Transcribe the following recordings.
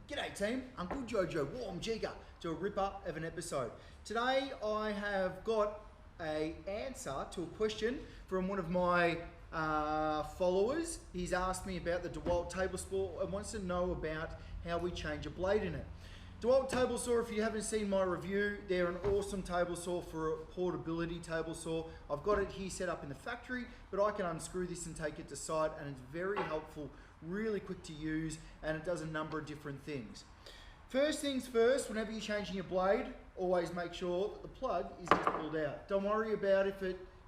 G'day team, Uncle Jojo Warm Jigger to a ripper of an episode. Today I have got an answer to a question from one of my followers. He's asked me about the Dewalt table saw and wants to know about how we change a blade in it. Dewalt table saw, if you haven't seen my review, they're an awesome table saw for a portability table saw. I've got it here set up in the factory, but I can unscrew this and take it to site, and it's very helpful, really quick to use, and it does a number of different things. First things first, whenever you're changing your blade, always make sure that the plug is just pulled out. Don't worry about if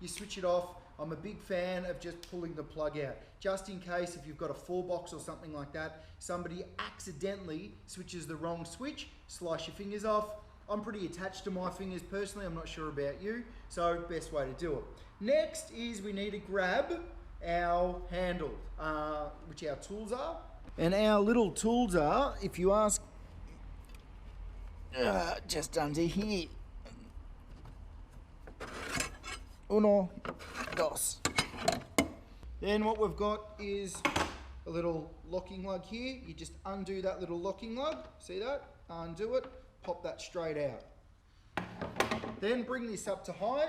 you switch it off. I'm a big fan of just pulling the plug out, just in case if you've got a 4-box or something like that, somebody accidentally switches the wrong switch, slice your fingers off. I'm pretty attached to my fingers personally, I'm not sure about you, so best way to do it. Next is we need to grab our handle, which our tools are. And our little tools are, if you ask, just under here. Uno, dos. Then what we've got is a little locking lug here. You just undo that little locking lug. See that? Undo it, pop that straight out. Then bring this up to height.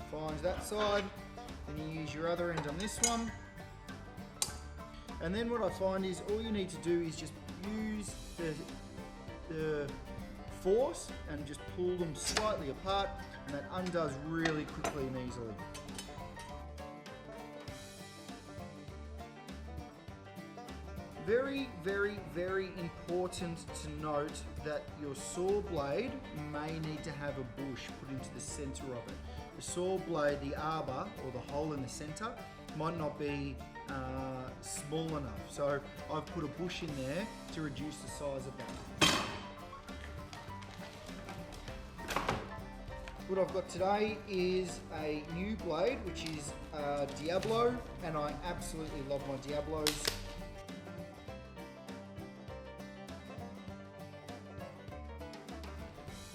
Finds that side. Then you use your other end on this one. And then what I find is all you need to do is just use the force and just pull them slightly apart, and that undoes really quickly and easily. Very, very, very important to note that your saw blade may need to have a bush put into the center of it. The saw blade, the arbor, or the hole in the center, might not be small enough. So I've put a bush in there to reduce the size of that. What I've got today is a new blade, which is Diablo, and I absolutely love my Diablos.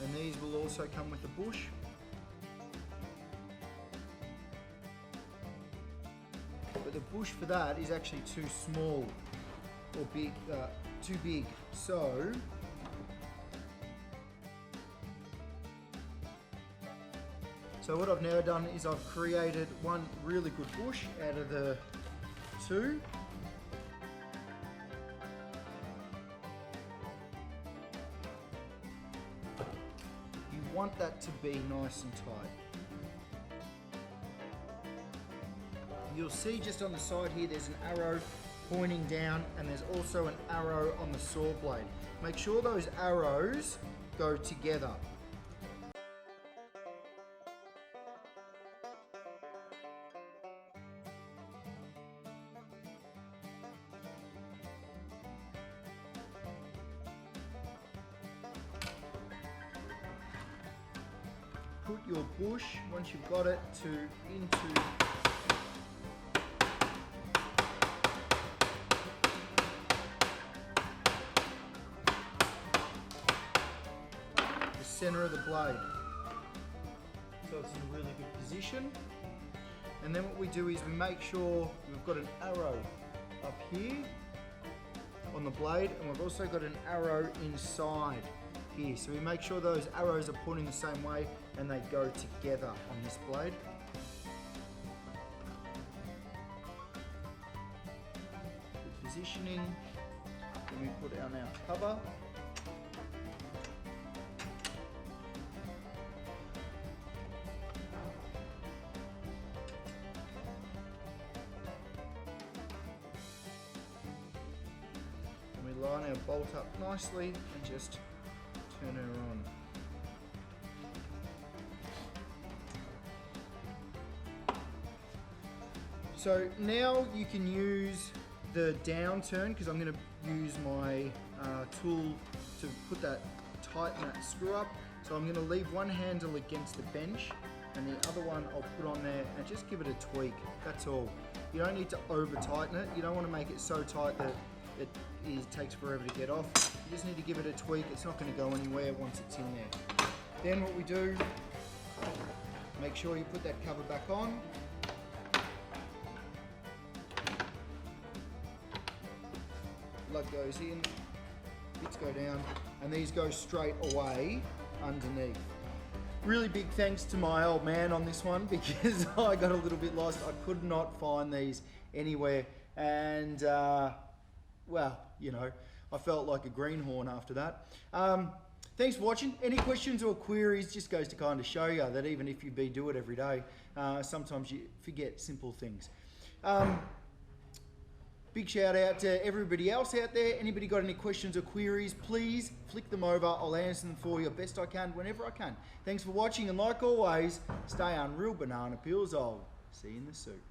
And these will also come with a bush. But the bush for that is actually too small or big, too big. So what I've now done is I've created one really good bush out of the two. You want that to be nice and tight. You'll see just on the side here there's an arrow pointing down, and there's also an arrow on the saw blade. Make sure those arrows go together. Put your bush, once you've got it, into center of the blade, so it's in a really good position. And then what we do is we make sure we've got an arrow up here on the blade, and we've also got an arrow inside here, so we make sure those arrows are pointing the same way and they go together on this blade. Good positioning. Then we put on our cover. We line our bolt up nicely and just turn her on. So now you can use the down turn, because I'm going to use my tool to put that, tighten that screw up. So I'm going to leave one handle against the bench and the other one I'll put on there and just give it a tweak. That's all. You don't need to over tighten it. You don't want to make it so tight that it takes forever to get off. You just need to give it a tweak. It's not going to go anywhere once it's in there. Then what we do, make sure you put that cover back on. Lug goes in, bits go down, and these go straight away underneath. Really big thanks to my old man on this one, because I got a little bit lost. I could not find these anywhere, and well, you know, I felt like a greenhorn after that. Thanks for watching. Any questions or queries, just goes to kind of show you that even if you do it every day, sometimes you forget simple things. Big shout out to everybody else out there. Anybody got any questions or queries, please flick them over. I'll answer them for you best I can, whenever I can. Thanks for watching, and like always, stay unreal banana peels. I'll see you in the suit.